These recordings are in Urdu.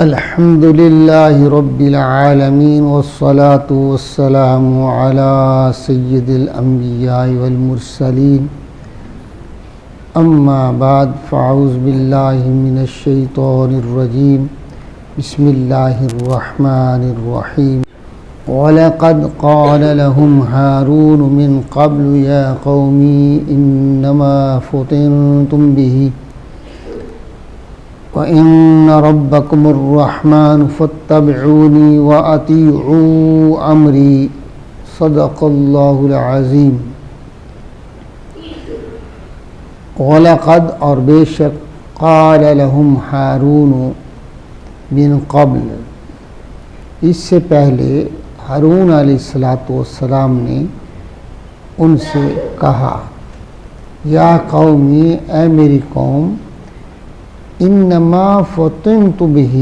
الحمد للہ رب العالمین والصلاة والسلام علی سید الانبیاء والمرسلین اما بعد فاعوذ باللہ من الشیطان الرجیم بسم اللہ الرحمن الرحیم وَلَقَدْ قَالَ لَهُمْ هَارُونُ مِنْ قَبْلُ يَا قَوْمِ إِنَّمَا فُتِنْتُمْ بِهِ وَإِنَّ رَبَّكُمُ الرَّحْمَنُ فَاتَّبِعُونِي وَأَطِيعُوا أَمْرِي صدق اللہ العظیم۔ وَلَقَدْ اور بے شک قَالَ لَهُمْ هَارُونُ مِنْ قَبْلُ اس سے پہلے ہارون علیہ السلام نے ان سے کہا، یا قومی اے میری قوم، انما فتنت بہ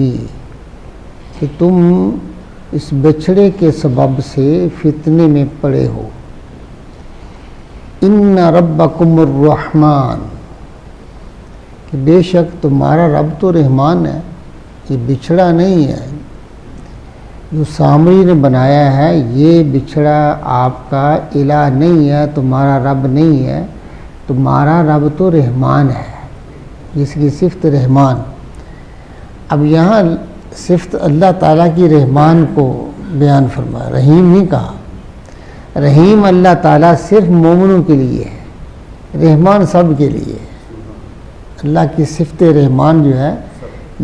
کہ تم اس بچھڑے کے سبب سے فتنے میں پڑے ہو۔ ان ربکم الرحمن کہ بے شک تمہارا رب تو رحمان ہے، یہ بچھڑا نہیں ہے جو سامری نے بنایا ہے، یہ بچھڑا آپ کا الہ نہیں ہے، تمہارا رب نہیں ہے، تمہارا رب تو رحمان ہے، جس کی صفت رحمان۔ اب یہاں صفت اللہ تعالیٰ کی رحمان کو بیان فرمایا، رحیم نہیں کہا۔ رحیم اللہ تعالیٰ صرف مومنوں کے لیے ہے، رحمان سب کے لیے ہے۔ اللہ کی صفت رحمان جو ہے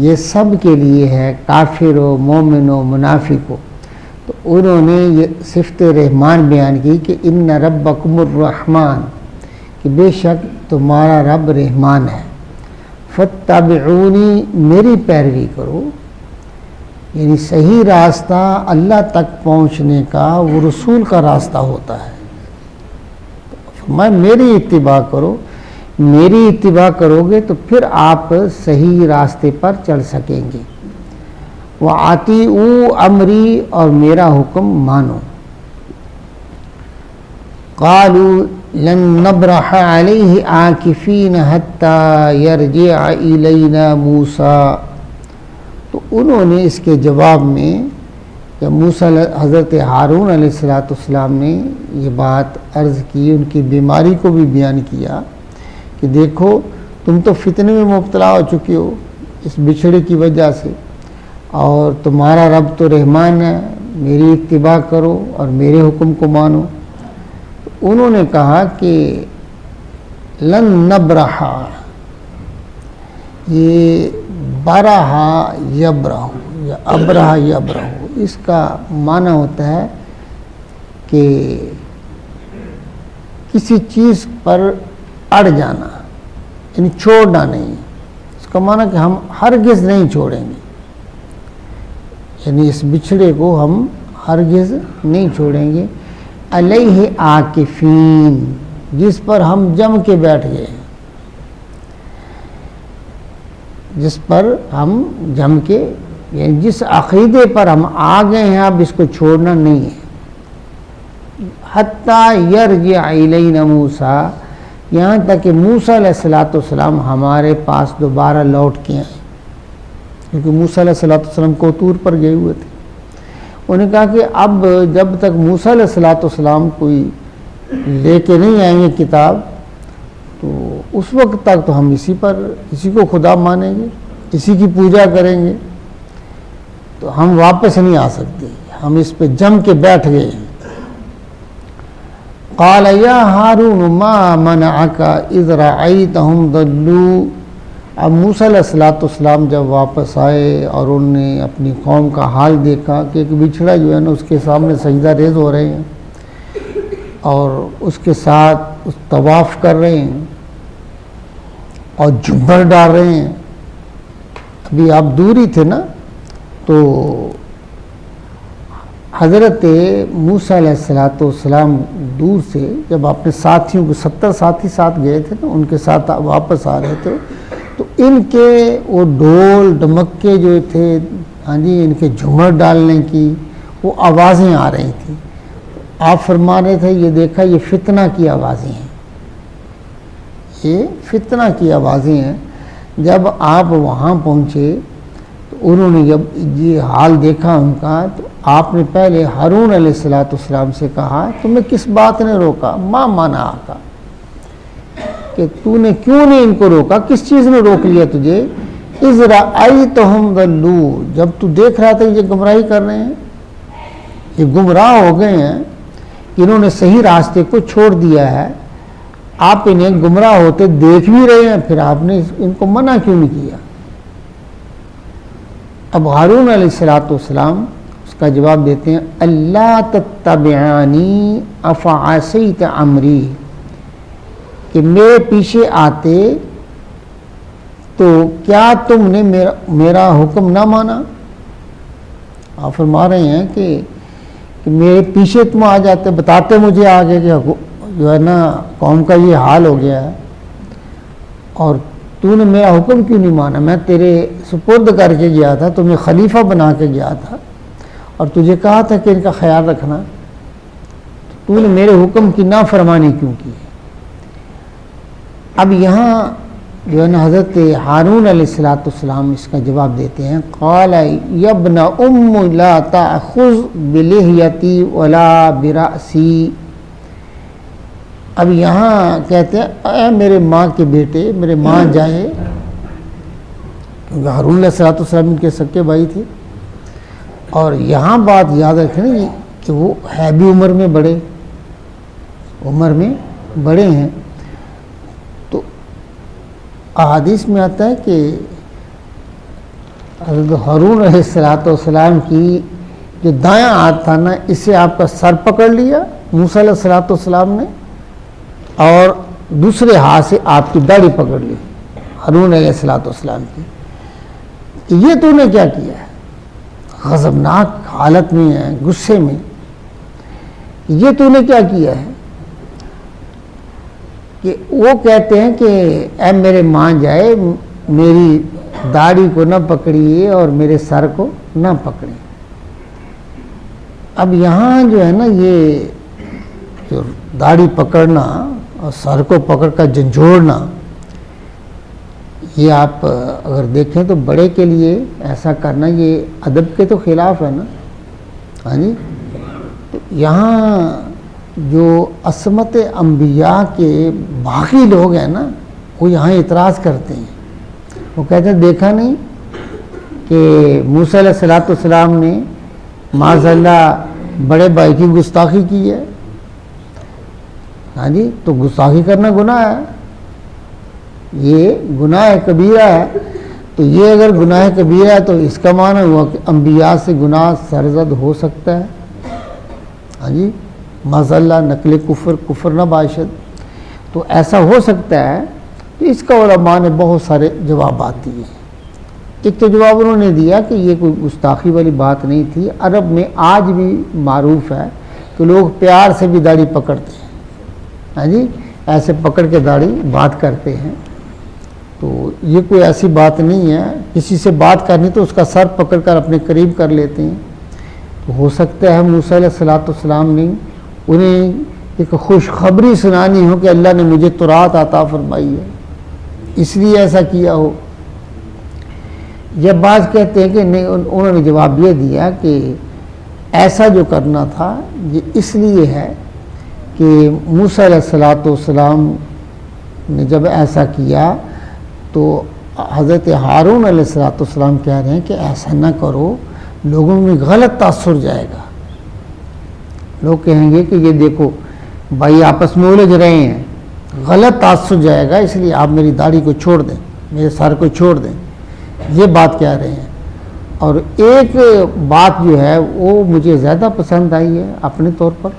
یہ سب کے لیے ہے، کافر ہو، مومن ہو، منافق ہو۔ تو انہوں نے یہ صفت رحمان بیان کی کہ ان ربکم الرحمن کہ بے شک تمہارا رب رحمان ہے، فاتبعونی میری پیروی کرو، یعنی صحیح راستہ اللہ تک پہنچنے کا وہ رسول کا راستہ ہوتا ہے۔ میں میری اتباع کرو، میری اتباع کرو گے تو پھر آپ صحیح راستے پر چل سکیں گے۔ وَأَطِیعُوا أَمْرِی اور میرا حکم مانو۔ قَالُوا لَن نَّبْرَحَ عَلَيْهِ عَاکِفِینَ حَتَّى يَرْجِعَ إِلَيْنَا مُوسَىٰ تو انہوں نے اس کے جواب میں جب موسیٰ حضرت ہارون علیہ السلام نے یہ بات عرض کی، ان کی بیماری کو بھی بیان کیا کہ دیکھو تم تو فتنے میں مبتلا ہو چکے ہو اس بچھڑے کی وجہ سے، اور تمہارا رب تو رحمان ہے، میری اتباع کرو اور میرے حکم کو مانو۔ انہوں نے کہا کہ لن نبرح، یہ برح یبرح یا ابرح یبرح، اس کا معنی ہوتا ہے کہ کسی چیز پر اڑ جانا، یعنی چھوڑنا نہیں۔ اس کا معنی کہ ہم ہرگز نہیں چھوڑیں گے، یعنی اس بچھڑے کو ہم ہرگز نہیں چھوڑیں گے۔ علیہ عاکفین جس پر ہم جم کے بیٹھ گئے ہیں، جس پر ہم جم کے، یعنی جس عقیدے پر ہم آ گئے ہیں اب اس کو چھوڑنا نہیں ہے۔ حتی یرجع الینا موسیٰ یہاں تک کہ موسیٰ علیہ السلام ہمارے پاس دوبارہ لوٹ کے آئے، کیونکہ موسیٰ علیہ السلام کو طور پر گئے ہوئے تھے۔ انہوں نے کہا کہ اب جب تک موسیٰ علیہ السلام کوئی لے کے نہیں آئیں گے کتاب، تو اس وقت تک تو ہم اسی کو خدا مانیں گے، اسی کی پوجا کریں گے، تو ہم واپس نہیں آ سکتے، ہم اس پہ جم کے بیٹھ گئے ہیں۔ قال یا ہارون ما منعک اذ رأیتہم ضلوا اب موسیٰ علیہ السلام جب واپس آئے اور انہوں نے اپنی قوم کا حال دیکھا کہ ایک بچھڑا جو ہے نا اس کے سامنے سجدہ ریز ہو رہے ہیں اور اس کے ساتھ طواف کر رہے ہیں اور جھومر ڈال رہے ہیں۔ ابھی آپ دور ہی تھے نا، تو حضرت موسیٰ علیہ السلام دور سے جب اپنے ساتھیوں کو 70 ساتھی ساتھ گئے تھے نا، ان کے ساتھ واپس آ رہے تھے، تو ان کے وہ ڈھول ڈمکے جو تھے، ہاں جی، ان کے جھومر ڈالنے کی وہ آوازیں آ رہی تھیں۔ آپ فرما رہے تھے یہ دیکھا یہ فتنہ کی آوازیں ہیں، یہ فتنہ کی آوازیں ہیں۔ جب آپ وہاں پہنچے تو انہوں نے جب یہ حال دیکھا ان کا تو آپ نے پہلے ہارون علیہ السلام سے کہا تمہیں کس بات نے روکا؟ ما مانا آقا، کہ تو نے کیوں نہیں ان کو روکا، کس چیز نے روک لیا تجھے؟ اذ رأیتہم ضلوا، جب تو دیکھ رہا تھا یہ گمراہی کر رہے ہیں، یہ گمراہ ہو گئے ہیں، انہوں نے صحیح راستے کو چھوڑ دیا ہے، آپ انہیں گمراہ ہوتے دیکھ بھی رہے ہیں، پھر آپ نے ان کو منع کیوں نہیں کیا؟ اب ہارون علیہ السلام اس کا جواب دیتے ہیں اللہ تتبعانی افعصیت امری، کہ میرے پیچھے آتے تو کیا تم نے میرا حکم نہ مانا؟ آپ فرما رہے ہیں کہ میرے پیچھے تم آ جاتے، بتاتے مجھے آگے کہ جو ہے نا قوم کا یہ حال ہو گیا ہے، اور تو نے میرا حکم کیوں نہیں مانا؟ میں تیرے سپرد کر کے گیا تھا، تمہیں خلیفہ بنا کے گیا تھا، اور تجھے کہا تھا کہ ان کا خیال رکھنا، تو نے میرے حکم کی نافرمانی کیوں کی؟ اب یہاں جو ہے نا حضرت ہارون علیہ السلام اس کا جواب دیتے ہیں قال یا ابن ام لا تأخذ بلحیتی ولا برأسی، اب یہاں کہتے ہیں اے میرے ماں کے بیٹے، میرے ماں جائے، کیونکہ ہارون علیہ السلام ان کے سکے بھائی تھے، اور یہاں بات یاد رکھیں کہ وہ ہے بھی عمر میں بڑے ہیں، تو احادیث میں آتا ہے کہ حضرت ہارون علیہ السلام کی جو دایاں ہاتھ تھا نا، اس سے آپ کا سر پکڑ لیا موسیٰ علیہ السلام نے، اور دوسرے ہاتھ سے آپ کی داڑھی پکڑ لی ہارون علیہ السلام کی، کہ یہ تو نے کیا کیا ہے؟ غضبناک حالت میں ہے، غصے میں، یہ تو نے کیا کیا ہے؟ کہ وہ کہتے ہیں کہ اے میرے ماں جائے، میری داڑھی کو نہ پکڑیے اور میرے سر کو نہ پکڑیں۔ اب یہاں جو ہے نا یہ جو داڑھی پکڑنا اور سر کو پکڑ کر جھنجھوڑنا، یہ آپ اگر دیکھیں تو بڑے کے لیے ایسا کرنا یہ ادب کے تو خلاف ہے نا، ہاں جی۔ تو یہاں جو عصمت انبیاء کے باقی لوگ ہیں نا، وہ یہاں اعتراض کرتے ہیں، وہ کہتے ہیں دیکھا نہیں کہ موسیٰ علیہ السلام نے معاذ اللہ بڑے بھائی کی گستاخی کی ہے، ہاں جی، تو گستاخی کرنا گناہ ہے، یہ گناہ کبیرہ ہے، تو یہ اگر گناہ کبیرہ ہے تو اس کا معنی ہوا کہ انبیاء سے گناہ سرزد ہو سکتا ہے، ہاں جی، معاذ اللہ نقل کفر نہ باشد، تو ایسا ہو سکتا ہے۔ تو اس کا علماء نے بہت سارے جوابات دیے۔ ایک تو جواب انہوں نے دیا کہ یہ کوئی گستاخی والی بات نہیں تھی، عرب میں آج بھی معروف ہے کہ لوگ پیار سے بھی داڑھی پکڑتے ہیں، ہاں جی، ایسے پکڑ کے داڑھی بات کرتے ہیں، تو یہ کوئی ایسی بات نہیں ہے، کسی سے بات کرنی تو اس کا سر پکڑ کر اپنے قریب کر لیتے ہیں۔ تو ہو سکتا ہے موسیٰ علیہ السلام نے انہیں ایک خوشخبری سنانی ہو کہ اللہ نے مجھے تورات عطا فرمائی ہے، اس لیے ایسا کیا ہو۔ یہ بعض کہتے ہیں کہ نہیں، انہوں نے جواب یہ دیا کہ ایسا جو کرنا تھا یہ اس لیے ہے کہ موسیٰ علیہ السلام نے جب ایسا کیا تو حضرت ہارون علیہ السلام کہہ رہے ہیں کہ ایسا نہ کرو، لوگوں میں غلط تاثر جائے گا، لوگ کہیں گے کہ یہ دیکھو بھائی آپس میں الجھ رہے ہیں، غلط تاثر جائے گا، اس لیے آپ میری داڑھی کو چھوڑ دیں، میرے سر کو چھوڑ دیں، یہ بات کہہ رہے ہیں۔ اور ایک بات جو ہے وہ مجھے زیادہ پسند آئی ہے اپنے طور پر،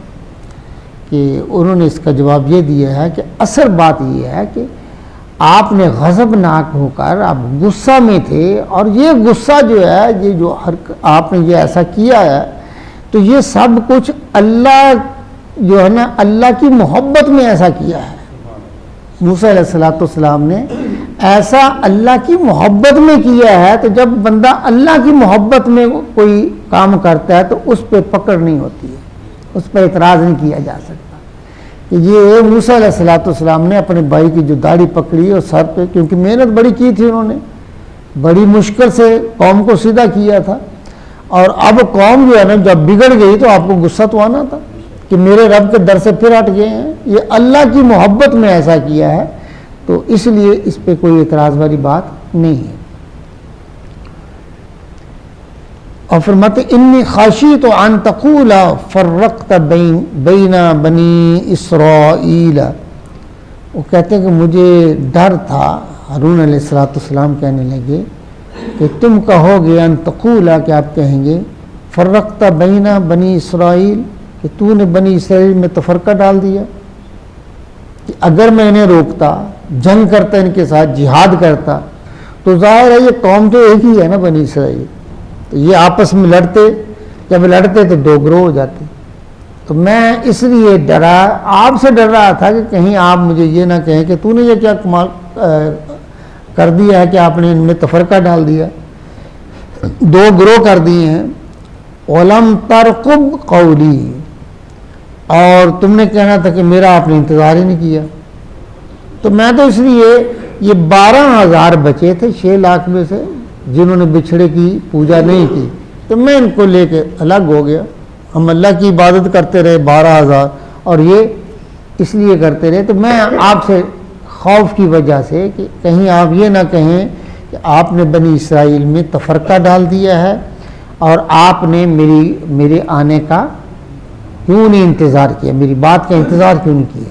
کہ انہوں نے اس کا جواب یہ دیا ہے کہ اصل بات یہ ہے کہ آپ نے غضبناک ہو کر آپ غصہ میں تھے، اور یہ غصہ جو ہے یہ جو آپ نے یہ ایسا کیا ہے، تو یہ سب کچھ اللہ جو ہے نا اللہ کی محبت میں ایسا کیا ہے۔ موسیٰ علیہ السلام نے ایسا اللہ کی محبت میں کیا ہے، تو جب بندہ اللہ کی محبت میں کوئی کام کرتا ہے تو اس پہ پکڑ نہیں ہوتی ہے، اس پر اعتراض نہیں کیا جا سکتا۔ کہ یہ موسیٰ علیہ السلام نے اپنے بھائی کی جو داڑھی پکڑی اور سر پہ، کیونکہ محنت بڑی کی تھی انہوں نے، بڑی مشکل سے قوم کو سیدھا کیا تھا، اور اب قوم جو ہے نا جب بگڑ گئی تو آپ کو غصہ تو آنا تھا کہ میرے رب کے در سے پھر ہٹ گئے ہیں، یہ اللہ کی محبت میں ایسا کیا ہے، تو اس لیے اس پہ کوئی اعتراض والی بات نہیں ہے۔ اور فرماتے انی خاشیت ان تقول فرقت بین بنی اسرائیل، وہ کہتے ہیں کہ مجھے ڈر تھا، ہارون علیہ السلام کہنے لگے کہ تم کہو گے ان تقول، کہ آپ کہیں گے فرقت بین بنی اسرائیل، کہ تو نے بنی اسرائیل میں تفرقہ ڈال دیا، کہ اگر میں انہیں روکتا، جنگ کرتا ان کے ساتھ، جہاد کرتا، تو ظاہر ہے یہ قوم تو ایک ہی ہے نا بنی اسرائیل، تو یہ آپس میں لڑتے، جب لڑتے تو دو گروہ ہو جاتے، تو میں اس لیے ڈرا، آپ سے ڈر رہا تھا کہ کہیں آپ مجھے یہ نہ کہیں کہ تو نے یہ کیا کمال کر دیا ہے کہ آپ نے ان میں تفرقہ ڈال دیا، دو گروہ کر دیے ہیں، وَلَمْ تَرْقُبْ قَوْلِي، اور تم نے کہنا تھا کہ میرا آپ نے انتظار ہی نہیں کیا، تو میں تو اس لیے یہ 12,000 بچے تھے 6 لاکھ میں سے جنہوں نے بچھڑے کی پوجا نہیں کی، تو میں ان کو لے کے الگ ہو گیا، ہم اللہ کی عبادت کرتے رہے 12,000 اور یہ اس لیے کرتے رہے، تو میں آپ سے خوف کی وجہ سے کہ کہیں آپ یہ نہ کہیں کہ آپ نے بنی اسرائیل میں تفرقہ ڈال دیا ہے اور آپ نے میرے آنے کا کیوں نہیں انتظار کیا، میری بات کا انتظار کیوں نہیں کیا۔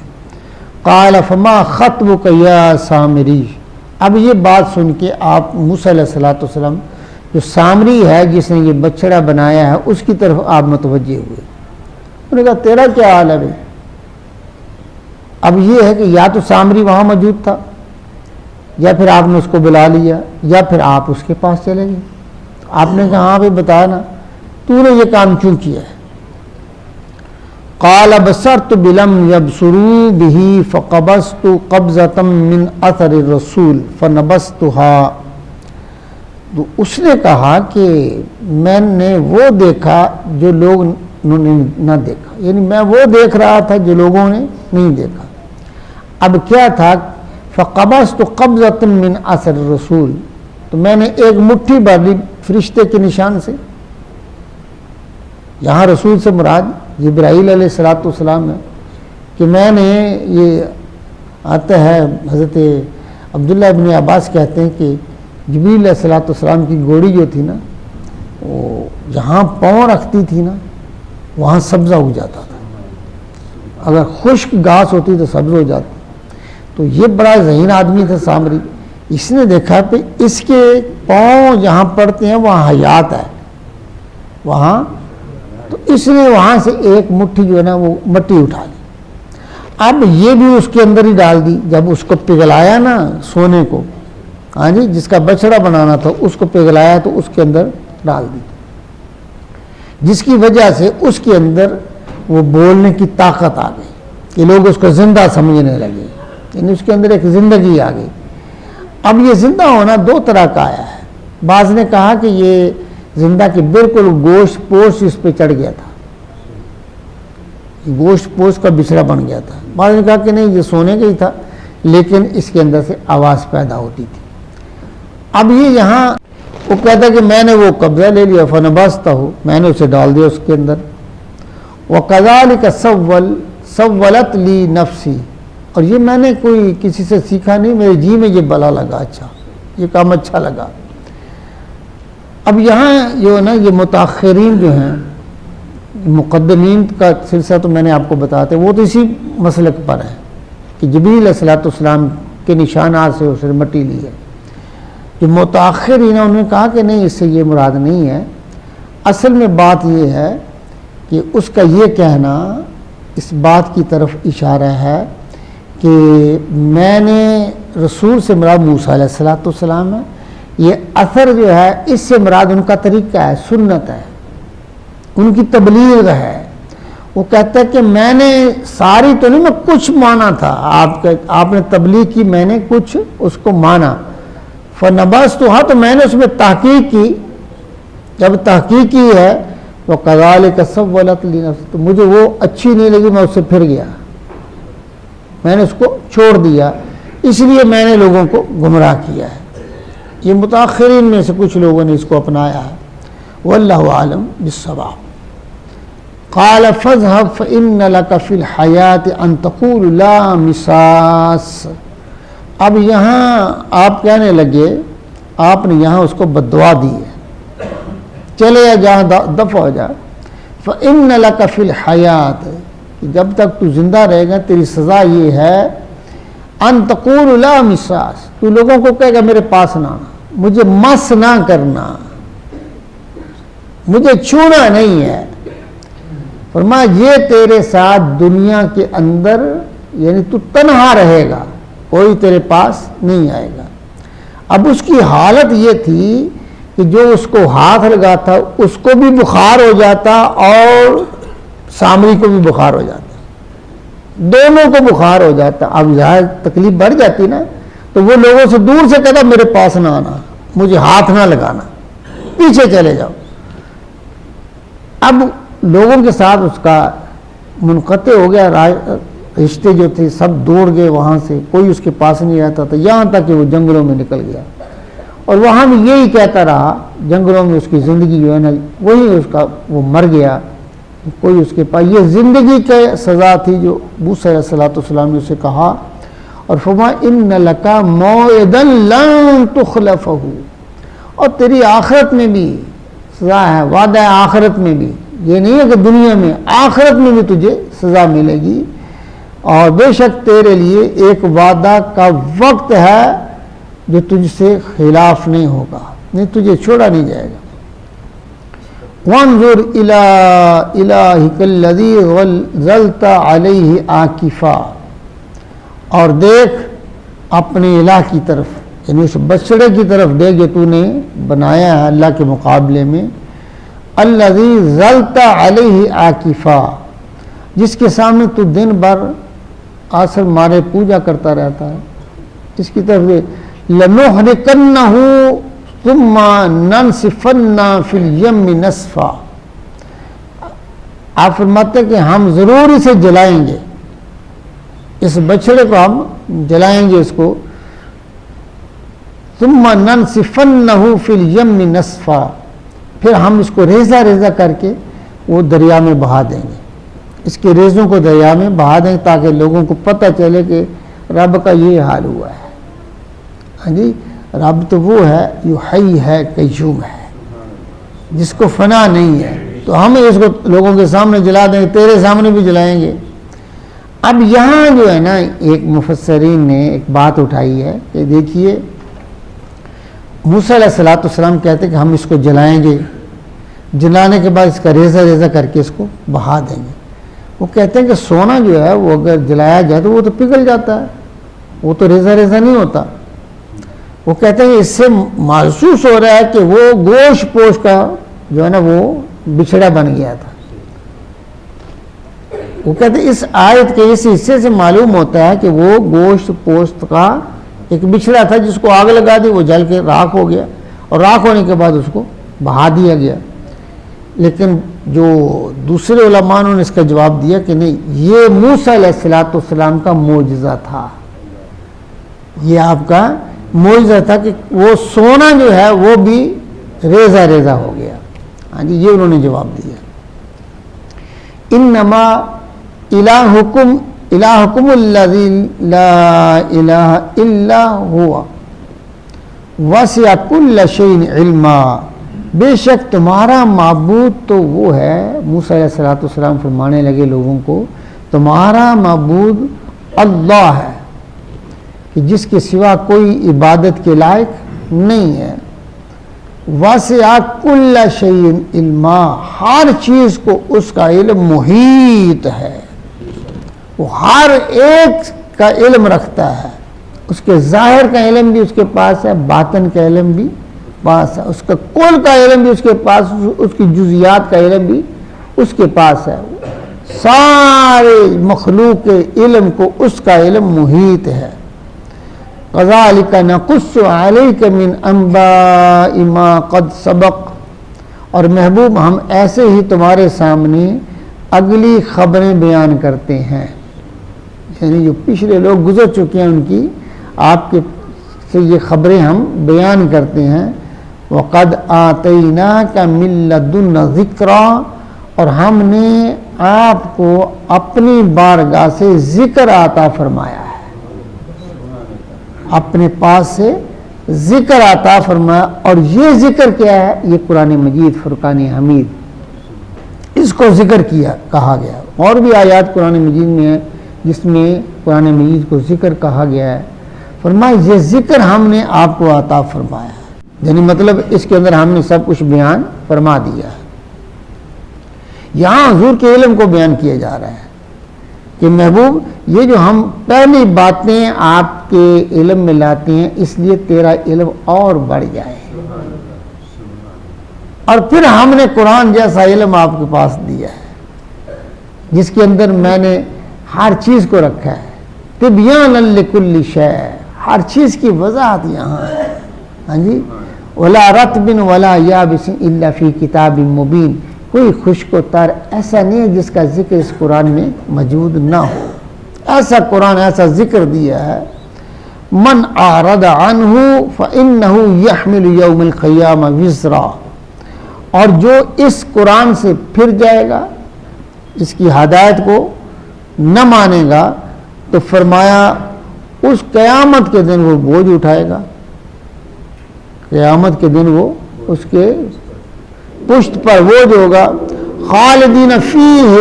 قال فما خطبک یا سامری، اب یہ بات سن کے آپ موسیٰ علیہ السلام جو سامری ہے جس نے یہ بچڑا بنایا ہے اس کی طرف آپ متوجہ ہوئے، انہوں نے کہا تیرا کیا حال ہے بھائی؟ اب یہ ہے کہ یا تو سامری وہاں موجود تھا، یا پھر آپ نے اس کو بلا لیا، یا پھر آپ اس کے پاس چلے گئے، آپ نے کہا ہاں بھائی بتا نا تو نے یہ کام کیوں کیا ہے۔ قال بصرت بلم يبصروا به فقبضت قبضة من اثر الرسول فنبذتها، تو اس نے کہا کہ میں نے وہ دیکھا جو لوگ نے نہ دیکھا، یعنی میں وہ دیکھ رہا تھا جو لوگوں نے نہیں دیکھا۔ اب کیا تھا؟ فقبضت قبضة من اثر الرسول، تو میں نے ایک مٹھی بھر لی فرشتے کے نشان سے، یہاں رسول سے مراد جبرائیل علیہ السلام ہے، کہ میں نے یہ آتا ہے حضرت عبداللہ ابن عباس کہتے ہیں کہ جبرائیل علیہ السلام کی گھوڑی جو تھی نا وہ جہاں پاؤں رکھتی تھی نا وہاں سبزہ اگ جاتا تھا، اگر خشک گھاس ہوتی تو سبز ہو جاتی، تو یہ بڑا ذہین آدمی تھا سامری، اس نے دیکھا کہ اس کے پاؤں جہاں پڑتے ہیں وہاں حیات ہے وہاں، تو اس نے وہاں سے ایک مٹھی جو ہے نا وہ مٹی اٹھا لی، اب یہ بھی اس کے اندر ہی ڈال دی، جب اس کو پگھلایا نا سونے کو، ہاں جی جس کا بچڑا بنانا تھا اس کو پگھلایا تو اس کے اندر ڈال دی، جس کی وجہ سے اس کے اندر وہ بولنے کی طاقت آ گئی کہ لوگ اس کو زندہ سمجھنے لگے، یعنی اس کے اندر ایک زندگی آ گئی۔ اب یہ زندہ ہونا 2 طرح کا آیا ہے، بعض نے کہا کہ یہ زندہ کہ بالکل گوشت پوش اس پہ چڑھ گیا تھا، گوشت پوش کا بچڑا بن گیا تھا، بعض نے کہا کہ نہیں یہ سونے کا ہی تھا لیکن اس کے اندر سے آواز پیدا ہوتی تھی۔ اب یہ یہاں وہ کہتا ہے کہ میں نے وہ قبضہ لے لیا، فنبذتہ، میں نے اسے ڈال دیا اس کے اندر، وَكَذَلِكَ سَوَّلَتْ لِي نَفْسِي، اور یہ میں نے کوئی کسی سے سیکھا نہیں، میرے جی میں یہ بلا لگا، اچھا یہ کام اچھا لگا۔ اب یہاں جو ہے نا یہ متاخرین جو ہیں، مقدمین کا سلسلہ تو میں نے آپ کو بتاتے، وہ تو اسی مسلک پر ہے کہ جبریل علیہ السلام کے نشانات سے اس نے مٹی لی ہے۔ جو متاخرین ہیں انہوں نے کہا کہ نہیں اس سے یہ مراد نہیں ہے، اصل میں بات یہ ہے کہ اس کا یہ کہنا اس بات کی طرف اشارہ ہے کہ میں نے رسول سے مراد موسیٰ علیہ السلام ہے، یہ اثر جو ہے اس سے مراد ان کا طریقہ ہے، سنت ہے، ان کی تبلیغ ہے۔ وہ کہتا ہے کہ میں نے ساری تو نہیں، میں کچھ مانا تھا، آپ نے تبلیغ کی، میں نے کچھ اس کو مانا، فنبذتها، تو میں نے اس میں تحقیق کی، جب تحقیق کی ہے وَكَذَلِكَ سَوَّلَتْ لِي نَفْسِي، تو مجھے وہ اچھی نہیں لگی، میں اس سے پھر گیا، میں نے اس کو چھوڑ دیا، اس لیے میں نے لوگوں کو گمراہ کیا ہے۔ یہ متاخرین میں سے کچھ لوگوں نے اس کو اپنایا ہے، واللہ عالم بالصواب۔ قال فاذهب فإن لك في الحیات ان تقول لا مساس۔ اب یہاں آپ کہنے لگے، آپ نے یہاں اس کو بددعا دی ہے، چلے جہاں دفع ہو جا۔ فإن لك في الحیات، جب تک تو زندہ رہے گا تیری سزا یہ ہے، ان تقول لا مساس، تو لوگوں کو کہے گا میرے پاس نہ آنا، مجھے مس نہ کرنا، مجھے چھونا نہیں ہے۔ فرمایا یہ تیرے ساتھ دنیا کے اندر، یعنی تو تنہا رہے گا، کوئی تیرے پاس نہیں آئے گا۔ اب اس کی حالت یہ تھی کہ جو اس کو ہاتھ لگاتا اس کو بھی بخار ہو جاتا اور سامری کو بھی بخار ہو جاتا، دونوں کو بخار ہو جاتا۔ اب ظاہر تکلیف بڑھ جاتی نا، تو وہ لوگوں سے دور سے کہتا میرے پاس نہ آنا، مجھے ہاتھ نہ لگانا، پیچھے چلے جاؤ۔ اب لوگوں کے ساتھ اس کا منقطع ہو گیا، رشتے جو تھے سب دوڑ گئے وہاں سے، کوئی اس کے پاس نہیں آتا تھا، یہاں تک کہ وہ جنگلوں میں نکل گیا، اور وہاں بھی یہی کہتا رہا، جنگلوں میں اس کی زندگی جو ہے نا وہی اس کا، وہ مر گیا، کوئی اس کے پاس۔ یہ زندگی کی سزا تھی جو موسیٰ علیہ السلام نے اسے کہا، اور فرمایا ان لک موعدا لن تخلفہ، اور تیری آخرت میں بھی سزا ہے، وعدہ ہے آخرت میں بھی، یہ نہیں ہے کہ دنیا میں، آخرت میں بھی تجھے سزا ملے گی، اور بے شک تیرے لیے ایک وعدہ کا وقت ہے جو تجھ سے خلاف نہیں ہوگا، نہیں تجھے چھوڑا نہیں جائے گا۔ وانظر الی الہک الذی ظلت علیہ عاکفا، اور دیکھ اپنے الہ کی طرف، یعنی اس بچڑے کی طرف دیکھ جو تو نے بنایا ہے اللہ کے مقابلے میں، الذی ظلت علیہ عاکفا، جس کے سامنے تو دن بھر آسر مارے پوجا کرتا رہتا ہے، اس کی طرف لنحرقنہ ثم ننسفنہ فی الیم نسفا، آپ فرماتے کہ ہم ضرور اسے جلائیں گے، اس بچڑے کو ہم جلائیں گے اس کو، ثم ننسفنہ فی الیم نسفا، پھر ہم اس کو ریزہ ریزہ کر کے وہ دریا میں بہا دیں گے، اس کے ریزوں کو دریا میں بہا دیں تاکہ لوگوں کو پتہ چلے کہ رب کا یہ حال ہوا ہے۔ ہاں جی، رب تو وہ ہے یحیی ہے قیوم ہے، جس کو فنا نہیں ہے، تو ہم اس کو لوگوں کے سامنے جلا دیں گے، تیرے سامنے بھی جلائیں گے۔ اب یہاں جو ہے نا ایک مفسرین نے ایک بات اٹھائی ہے کہ دیکھیے موسیٰ علیہ السلام کہتے ہیں کہ ہم اس کو جلائیں گے، جلانے کے بعد اس کا ریزہ ریزہ کر کے اس کو بہا دیں گے۔ وہ کہتے ہیں کہ سونا جو ہے وہ اگر جلایا جائے تو وہ تو پگھل جاتا ہے، وہ تو ریزہ ریزہ نہیں ہوتا۔ وہ کہتے ہیں کہ اس سے محسوس ہو رہا ہے کہ وہ گوشت پوش کا جو ہے نا وہ بچھڑا بن گیا تھا۔ وہ کہتے ہیں اس آیت کے اس حصے سے معلوم ہوتا ہے کہ وہ گوشت پوشت کا ایک بچھڑا تھا جس کو آگ لگا دی، وہ جل کے راکھ ہو گیا، اور راکھ ہونے کے بعد اس کو بہا دیا گیا۔ لیکن جو دوسرے علماء نے اس کا جواب دیا کہ نہیں، یہ موسیٰ علیہ السلام کا معجزہ تھا، یہ آپ کا معجزہ تھا کہ وہ سونا جو ہے وہ بھی ریزہ ریزہ ہو گیا۔ ہاں جی، یہ انہوں نے جواب دیا۔ انما الہکم الذی لا الہ الا ہوا وسع کل شیء علما، بے شک تمہارا معبود تو وہ ہے، موسیٰ علیہ السلام فرمانے لگے لوگوں کو، تمہارا معبود اللہ ہے کہ جس کے سوا کوئی عبادت کے لائق نہیں ہے، واسع کل شیء علما، ہر چیز کو اس کا علم محیط ہے، وہ ہر ایک کا علم رکھتا ہے، اس کے ظاہر کا علم بھی اس کے پاس ہے، باطن کا علم بھی پاس ہے، اس کا کل کا علم بھی اس کے پاس، اس کی جزیات کا علم بھی اس کے پاس ہے، سارے مخلوق کے علم کو اس کا علم محیط ہے۔ کذالک نقص علیک من انباء ما قد سبق، اور محبوب ہم ایسے ہی تمہارے سامنے اگلی خبریں بیان کرتے ہیں، یعنی جو پچھلے لوگ گزر چکے ہیں ان کی آپ کے سے یہ خبریں ہم بیان کرتے ہیں۔ وَقَدْ آتَيْنَاكَ مِن لَّدُنَّا ذِكْرًا، اور ہم نے آپ کو اپنی بارگاہ سے ذکر عطا فرمایا ہے، اپنے پاس سے ذکر عطا فرمایا۔ اور یہ ذکر کیا ہے؟ یہ قرآن مجید فرقان حمید، اس کو ذکر کہا گیا۔ اور بھی آیات قرآن مجید میں ہیں جس میں قرآن مجید کو ذکر کہا گیا ہے۔ فرمایا یہ ذکر ہم نے آپ کو عطا فرمایا ہے، یعنی مطلب اس کے اندر ہم نے سب کچھ بیان فرما دیا ہے۔ یہاں حضور کے علم کو بیان کیا جا رہا ہے کہ محبوب یہ جو ہم پہلی باتیں آپ کے علم میں لاتے ہیں اس لیے تیرا علم اور بڑھ جائے، اور پھر ہم نے قرآن جیسا علم آپ کے پاس دیا ہے جس کے اندر میں نے ہر چیز کو رکھا ہے، تبیان لکل شیء، ہر چیز کی وضاحت یہاں ہے۔ ہاں جی، ولا رطب ولا یابس الا فی کتاب مبین، کوئی خشک و تر ایسا نہیں ہے جس کا ذکر اس قرآن میں موجود نہ ہو، ایسا قرآن ایسا ذکر دیا ہے۔ من اعرض عنہ فانہ یحمل یوم القیامہ وزرا، اور جو اس قرآن سے پھر جائے گا، اس کی ہدایت کو نہ مانے گا، تو فرمایا اس قیامت کے دن وہ بوجھ اٹھائے گا، قیامت کے دن وہ اس کے پشت پر بوجھ ہوگا، خالدین فیہ،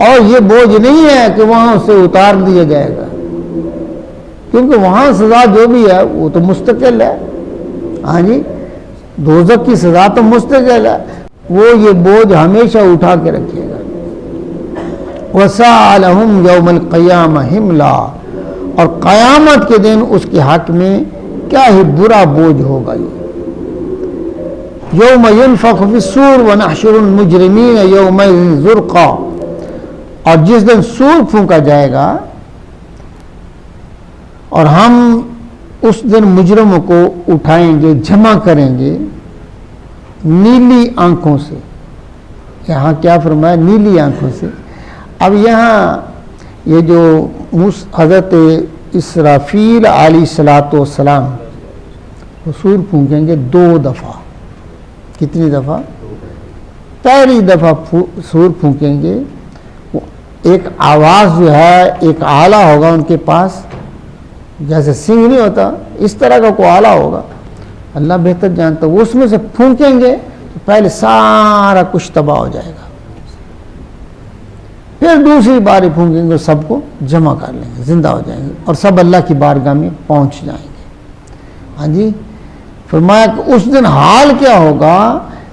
اور یہ بوجھ نہیں ہے کہ وہاں اسے اتار دیا جائے گا، کیونکہ وہاں سزا جو بھی ہے وہ تو مستقل ہے۔ ہاں جی، دوزخ کی سزا تو مستقل ہے، وہ یہ بوجھ ہمیشہ اٹھا کے رکھے گا۔ وَسَاءَ لَهُمْ يَوْمَ الْقِيَامَةِ حِمْلًا، اور قیامت کے دن اس کے حق میں کیا ہی برا بوجھ ہوگا۔ یوم ينفخ فی الصور ونحشر المجرمین یومئذ زرقا، اور جس دن سور پھونکا جائے گا اور ہم اس دن مجرموں کو اٹھائیں گے، جمع کریں گے نیلی آنکھوں سے۔ یہاں کیا فرمایا؟ نیلی آنکھوں سے۔ اب یہاں یہ جو حضرت اسرافیل علیہ الصلوۃ والسلام سور پھونکیں گے 2 دفعہ۔ کتنی دفعہ؟ پہلی دفعہ سور پھونکیں گے، ایک آواز جو ہے ایک آلہ ہوگا ان کے پاس، جیسے سنگ نہیں ہوتا اس طرح کا کوئی آلہ ہوگا، اللہ بہتر جانتا، وہ اس میں سے پھونکیں گے تو پہلے سارا کچھ تباہ ہو جائے گا، پھر دوسری باری پھونکیں گے سب کو جمع کر لیں گے، زندہ ہو جائیں گے اور سب اللہ کی بارگاہ میں پہنچ جائیں گے۔ ہاں جی، فرمایا کہ اس دن حال کیا ہوگا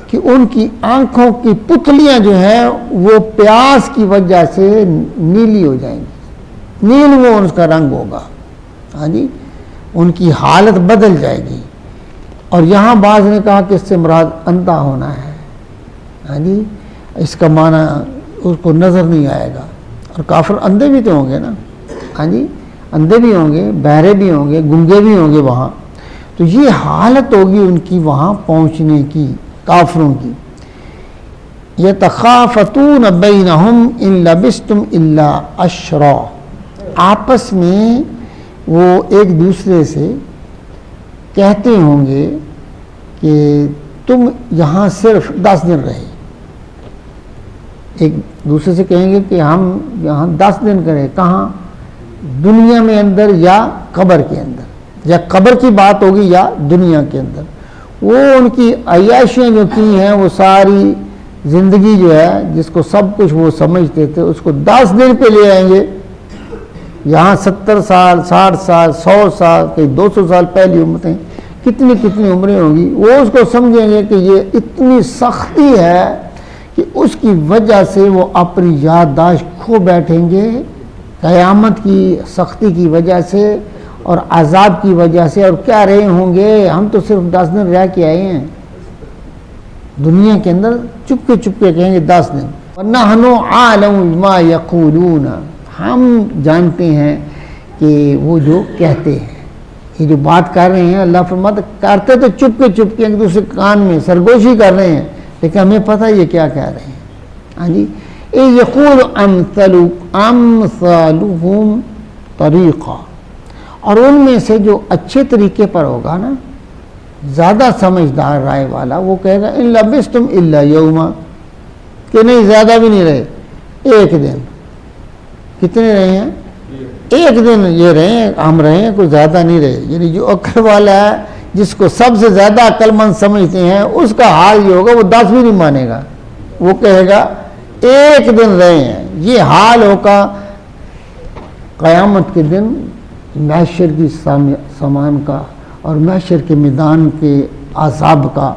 کہ ان کی آنکھوں کی پتلیاں جو ہیں وہ پیاس کی وجہ سے نیلی ہو جائیں گی، نیل وہ اس کا رنگ ہوگا۔ ہاں جی، ان کی حالت بدل جائے گی۔ اور یہاں بعض نے کہا کہ اس سے مراد اندھا ہونا ہے۔ ہاں جی، اس کا معنی اس کو نظر نہیں آئے گا، اور کافر اندھے بھی تو ہوں گے نا۔ ہاں جی، اندھے بھی ہوں گے، بہرے بھی ہوں گے، گنگے بھی ہوں گے وہاں، تو یہ حالت ہوگی ان کی وہاں پہنچنے کی، کافروں کی۔ یتخافتون بینہم ان لبستم الا عشرا، آپس میں وہ ایک دوسرے سے کہتے ہوں گے کہ تم یہاں صرف 10 دن رہے، ایک دوسرے سے کہیں گے کہ ہم یہاں 10 دن کریں، کہاں؟ دنیا میں اندر یا قبر کے اندر، یا قبر کی بات ہوگی یا دنیا کے اندر۔ وہ ان کی عیاشیاں جو کی ہیں وہ ساری زندگی جو ہے جس کو سب کچھ وہ سمجھتے تھے اس کو 10 دن پہ لے آئیں گے۔ یہاں 70 سال 60 سال 100 سال کئی 200 سال پہلی امتیں، کتنی کتنی عمریں ہوں گی، وہ اس کو سمجھیں گے کہ یہ اتنی سختی ہے کہ اس کی وجہ سے وہ اپنی یادداشت کھو بیٹھیں گے، قیامت کی سختی کی وجہ سے اور عذاب کی وجہ سے، اور کیا رہے ہوں گے، ہم تو صرف 10 دن رہ کے آئے ہیں دنیا کے اندر، چپکے چپکے کہیں گے 10 دن۔ وَنَحْنُ عَالَمُ بِمَا يَقُولُونَ، ہم جانتے ہیں کہ وہ جو کہتے ہیں، یہ جو بات کر رہے ہیں، اللہ فرماتا کرتے تو چپکے چپکے ایک دوسرے کان میں سرگوشی کر رہے ہیں، لیکن ہمیں پتہ یہ کیا کہہ رہے ہیں۔ ہاں جی، يَقُولُ أَمْثَالُهُمْ طَرِيقًا، اور ان میں سے جو اچھے طریقے پر ہوگا نا، زیادہ سمجھدار رائے والا، وہ کہے گا ان لبستم الا یوما، کہ نہیں زیادہ بھی نہیں رہے، ایک دن۔ کتنے رہے ہیں؟ ایک دن یہ رہے ہیں، ہم رہے ہیں، کوئی زیادہ نہیں رہے۔ یعنی جو عقل والا ہے، جس کو سب سے زیادہ عقل مند سمجھتے ہیں، اس کا حال یہ ہوگا، وہ 10 بھی نہیں مانے گا، وہ کہے گا ایک دن رہے ہیں۔ یہ حال ہوگا قیامت کے دن محشر کی سامان کا اور محشر کے میدان کے عذاب کا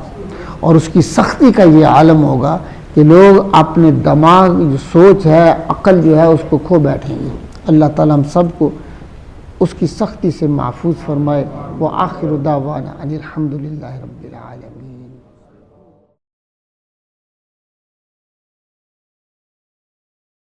اور اس کی سختی کا یہ عالم ہوگا کہ لوگ اپنے دماغ جو سوچ ہے، عقل جو ہے، اس کو کھو بیٹھیں گے۔ اللہ تعالیٰ ہم سب کو اس کی سختی سے محفوظ فرمائے۔ وآخر دعوانا ان الحمد للہ رب العالمین۔